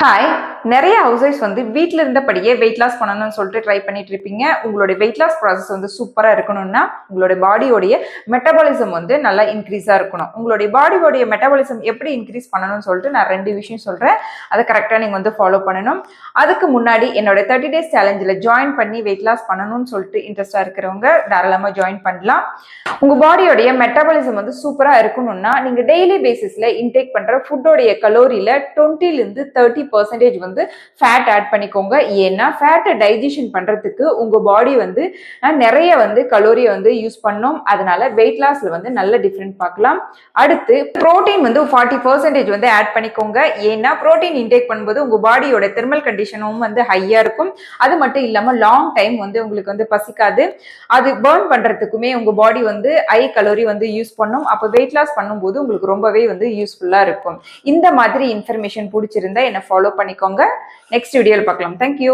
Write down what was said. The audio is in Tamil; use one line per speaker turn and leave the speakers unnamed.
ஹாய். நிறைய ஹவுஸ்வைஃப்ஸ் வந்து வீட்டில் இருந்தபடியே வெயிட் லாஸ் பண்ணணும்னு சொல்லிட்டு ட்ரை பண்ணிட்டு இருப்பீங்க. உங்களுடைய வெயிட் லாஸ் ப்ராசஸ் வந்து சூப்பராக இருக்கணும்னா உங்களுடைய பாடியோடைய மெட்டபாலிசம் வந்து நல்லா இன்க்ரீஸாக இருக்கணும். உங்களுடைய பாடியோடைய மெட்டபாலிசம் எப்படி இன்க்ரீஸ் பண்ணணும்னு சொல்லிட்டு நான் 2 விஷயம் சொல்கிறேன். அதை கரெக்டாக நீங்கள் வந்து ஃபாலோ பண்ணணும். அதுக்கு முன்னாடி என்னோட 30 days சேலஞ்சில் ஜாயின் பண்ணி வெயிட் லாஸ் பண்ணணும்னு சொல்லிட்டு இன்ட்ரெஸ்டாக இருக்கிறவங்க தாராளமாக ஜாயின் பண்ணலாம். உங்கள் பாடியோடைய மெட்டபாலிசம் வந்து சூப்பராக இருக்கணும்னா நீங்கள் டெய்லி பேசிஸில் இன்டேக் பண்ணுற ஃபுட்டோடைய கலோரியில் 20-30 30% வந்து ஃபேட் ஆட் பண்ணிக்கோங்க. ஏன்னா ஃபேட்டை டைஜஷன் பண்றதுக்கு உங்க பாடி வந்து நிறைய வந்து கலோரியை வந்து யூஸ் பண்ணும். அதனால வெயிட் லாஸ்ல வந்து நல்ல டிஃபரெண்ட் பார்க்கலாம். அடுத்து புரோட்டீன் வந்து 40% வந்து ஆட் பண்ணிக்கோங்க. ஏன்னா புரோட்டீன் இன்டேக் பண்ணும்போது உங்க பாடியோட தெர்மல் கண்டிஷனும் வந்து ஹையா இருக்கும். அது மட்டும் இல்லாம லாங் டைம் வந்து உங்களுக்கு வந்து பசிக்காது. அது பர்ன் பண்றதுக்குமே உங்க பாடி வந்து ஹை கலோரி வந்து யூஸ் பண்ணும். அப்போ வெயிட் லாஸ் பண்ணும்போது உங்களுக்கு ரொம்பவே வந்து யூஸ்ஃபுல்லா இருக்கும். இந்த மாதிரி இன்ஃபர்மேஷன் பிடிச்சிருந்தா என்ன ஃபாலோ பண்ணிக்கோங்க. நெக்ஸ்ட் வீடியோவில் பார்க்கலாம். தேங்க்யூ.